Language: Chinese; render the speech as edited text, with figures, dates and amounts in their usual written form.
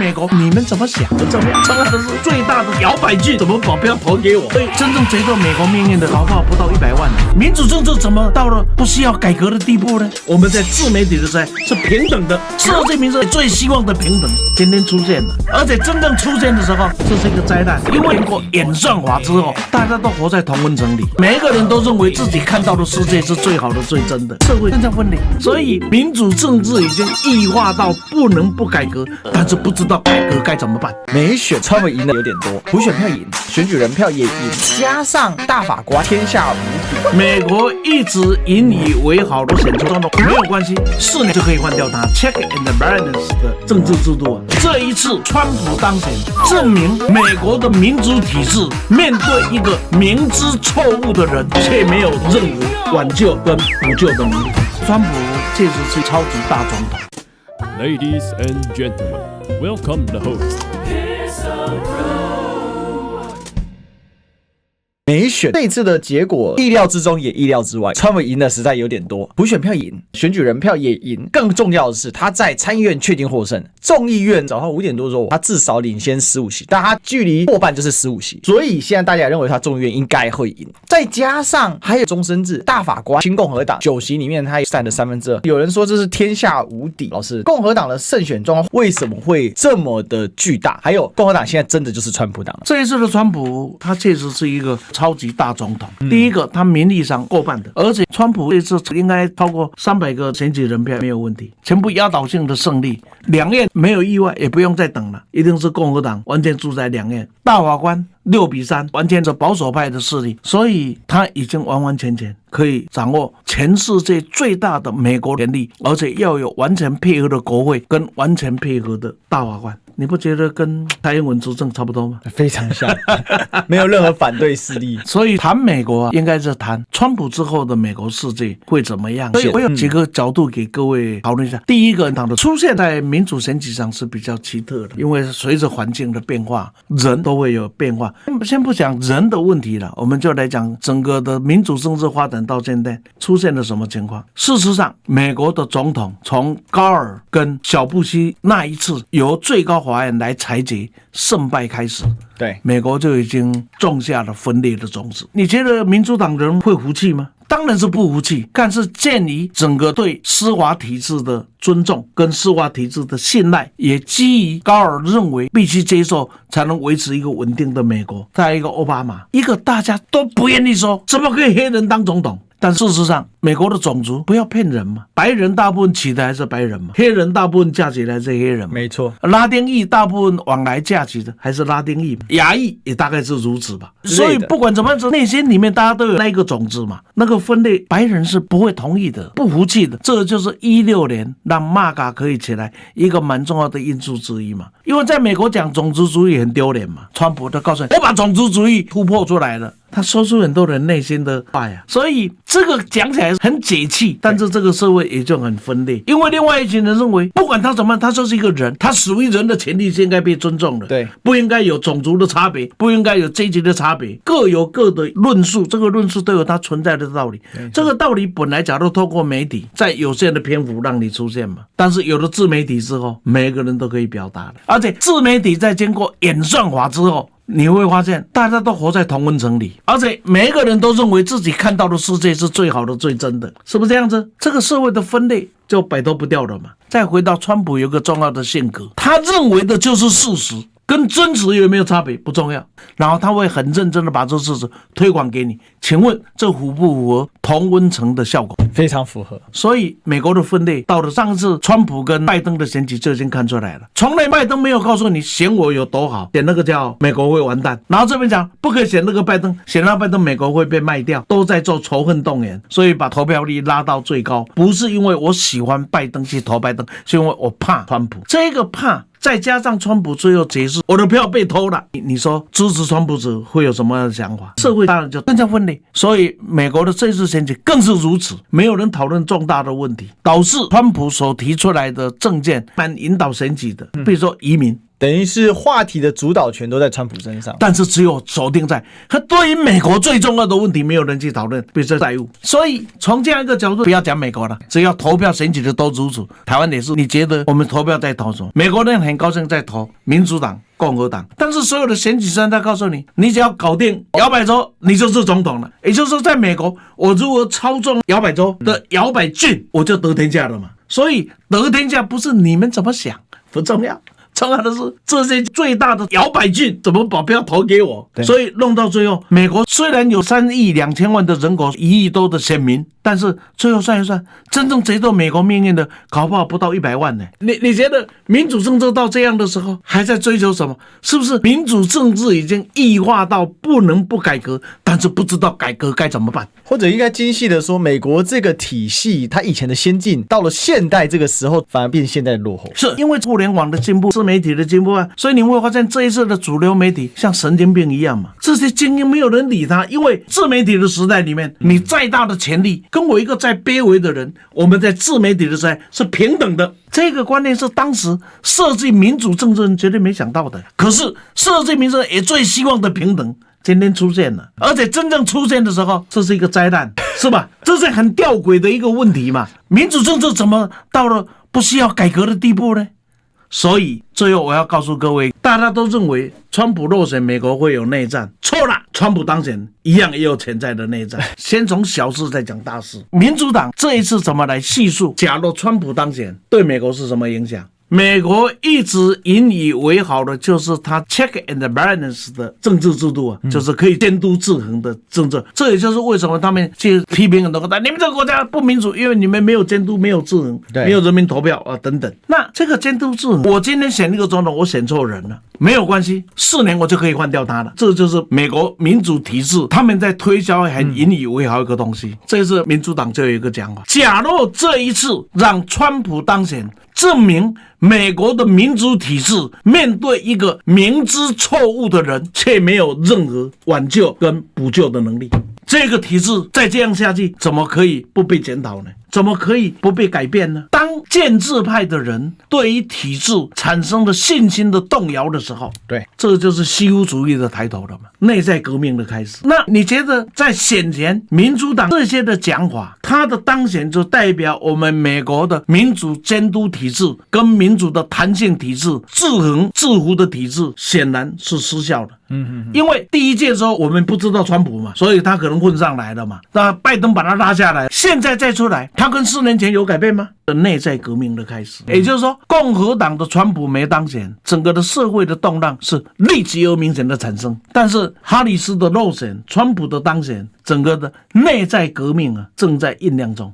美国，你们怎么想的？怎么样？成了的是最大的摇摆剧，怎么保镖投给我？所以真正决定美国命运的，搞不好不到100万。民主政治怎么到了不需要改革的地步呢？我们在自媒体的时代是平等的，世界民主最希望的平等，今天出现了，而且真正出现的时候，这是一个灾难，因为经过演算法之后，大家都活在同温层里，每一个人都认为自己看到的世界是最好的、最真的，社会正在分裂，所以民主政治已经异化到不能不改革，但是不知道改革该怎么办。没选川普赢的有点多，补选票赢，选举人票也赢，加上大法官天下无敌。美国一直引以为豪的选出总统没有关系，4年就可以换掉他 ，check and balance 的政治制度。这一次川普当选，证明美国的民主体制面对一个明知错误的人，却没有任何挽救跟补救的能力。川普确实是超级大总统。Ladies and gentlemen, welcome the host. 没选这一次的结果意料之中也意料之外，川普赢的实在有点多，补选票赢，选举人票也赢，更重要的是他在参议院确定获胜，众议院早上5点多的时候他至少领先15席，但他距离过半就是15席，所以现在大家认为他众议院应该会赢，再加上还有终身制，大法官亲共和党9席里面他占了2/3，有人说这是天下无敌。老师，共和党的胜选状况为什么会这么的巨大？还有共和党现在真的就是川普党了？这一次的川普他确实是一个超级大总统，第一个他民意上过半的，而且川普这次应该超过300个选举人票没有问题，全部压倒性的胜利，两院没有意外，也不用再等了，一定是共和党完全主宰两院，大法官6-3，完全是保守派的势力，所以他已经完完全全可以掌握全世界最大的美国权力，而且要有完全配合的国会跟完全配合的大法官。你不觉得跟蔡英文执政差不多吗？非常像，没有任何反对势力。所以谈美国应该是谈川普之后的美国世界会怎么样。所以我有几个角度给各位讨论一下。第一个，党的出现在民主选举上是比较奇特的，因为随着环境的变化，人都会有变化。先不讲人的问题了，我们就来讲整个的民主政治发展到现在出现了什么情况。事实上，美国的总统从高尔跟小布希那一次由最高法院来裁决胜败开始，对，美国就已经种下了分裂的种子。你觉得民主党人会服气吗？当然是不服气，但是鉴于整个对司法体制的尊重跟司法体制的信赖，也基于高尔认为必须接受才能维持一个稳定的美国。再一个奥巴马，一个大家都不愿意说怎么可以黑人当总统，但事实上美国的种族不要骗人嘛，白人大部分娶的还是白人嘛，黑人大部分嫁娶的还是黑人嘛，没错，拉丁裔大部分往来嫁娶的还是拉丁裔嘛，亚裔也大概是如此吧。所以不管怎么样，内心里面大家都有那一个种子嘛，那个分类白人是不会同意的，不服气的。这就是16年让MAGA可以起来一个蛮重要的因素之一嘛。因为在美国讲种族主义很丢脸嘛，川普就告诉你我把种族主义突破出来了，他说出很多人内心的话呀，所以这个讲起来很解气，但是这个社会也就很分裂。因为另外一群人认为，不管他怎么样，他就是一个人，他属于人的权利是应该被尊重的，对，不应该有种族的差别，不应该有阶级的差别，各有各的论述，这个论述都有它存在的道理。这个道理本来假如透过媒体，在有限的篇幅让你出现嘛，但是有了自媒体之后，每个人都可以表达的，而且自媒体在经过演算法之后，你会发现大家都活在同温层里，而且每一个人都认为自己看到的世界是最好的最真的，是不是这样子？这个社会的分类就摆脱不掉了嘛。再回到川普有个重要的性格，他认为的就是事实，跟真实有没有差别不重要，然后他会很认真的把这事实推广给你。请问这符不符合同温层的效果？非常符合。所以美国的分类到了上次川普跟拜登的选举就已经看出来了，从来拜登没有告诉你选我有多好，选那个叫美国会完蛋，然后这边讲不可以选那个拜登，选那拜登美国会被卖掉，都在做仇恨动员，所以把投票率拉到最高。不是因为我喜欢拜登去投拜登，是因为我怕川普。这个怕再加上川普最后解释我的票被偷了，你说支持川普者会有什么样的想法？社会当然就更加分裂。所以美国的这次选举更是如此，没有人讨论重大的问题，导致川普所提出来的政见蛮引导选举的，比如说移民。等于是话题的主导权都在川普身上。但是只有锁定在他对于美国最重要的问题没有人去讨论，比如说债务。所以从这样一个角度，不要讲美国了，只要投票选举的都如此。台湾也是，你觉得我们投票在投什么？美国人很高兴在投民主党、共和党，但是所有的选举专家告诉你，你只要搞定摇摆州，你就是总统了。也就是说，在美国，我如果操纵摇摆州的摇摆郡，我就得天下了嘛。所以得天下不是你们怎么想不重要，重要的是这些最大的摇摆郡怎么把票投给我。所以弄到最后，美国虽然有3亿2千万的人口，1亿多的选民，但是最后算一算，真正决定美国命运的搞不好不到100万呢。你觉得民主政治到这样的时候还在追求什么？是不是民主政治已经异化到不能不改革，但是不知道改革该怎么办？或者应该精细的说，美国这个体系它以前的先进，到了现代这个时候反而变现在的落后，是因为互联网的进步、自媒体的进步啊，所以你会发现这一次的主流媒体像神经病一样嘛，这些精英没有人理他，因为自媒体的时代里面，你再大的权力，跟我一个再卑微的人，我们在自媒体的时代是平等的。这个观念是当时设计民主政治人绝对没想到的，可是设计民主也最希望的平等今天出现了，而且真正出现的时候，这是一个灾难，是吧？这是很吊诡的一个问题嘛。民主政治怎么到了不需要改革的地步呢？所以最后我要告诉各位，大家都认为川普落选美国会有内战，错了，川普当选一样也有潜在的内战。先从小事再讲大事，民主党这一次怎么来叙述假如川普当选对美国是什么影响？美国一直引以为豪的就是它 check and balance 的政治制度啊，就是可以监督制衡的政治。这也就是为什么他们去批评很多国家，你们这个国家不民主，因为你们没有监督、没有制衡、没有人民投票啊等等。那这个监督制衡，我今天选一个总统，我选错人了，没有关系，4年我就可以换掉他了。这就是美国民主体制他们在推销很引以为豪一个东西。这是民主党就有一个讲法，假如这一次让川普当选，证明美国的民主体制面对一个明知错误的人，却没有任何挽救跟补救的能力。这个体制再这样下去，怎么可以不被检讨呢？怎么可以不被改变呢？当建制派的人对于体制产生了信心的动摇的时候，对，这就是虚无主义的抬头了嘛，内在革命的开始。那你觉得在选前民主党这些的讲法，他的当选就代表我们美国的民主监督体制跟民主的弹性体制、制衡制服的体制显然是失效的。因为第一届的时候我们不知道川普嘛，所以他可能混上来了嘛，那拜登把他拉下来，现在再出来，他跟4年前有改变吗？内在革命的开始，也就是说共和党的川普没当选，整个的社会的动荡是立即而明显的产生，但是哈里斯的落选，川普的当选，整个的内在革命啊正在酝酿中。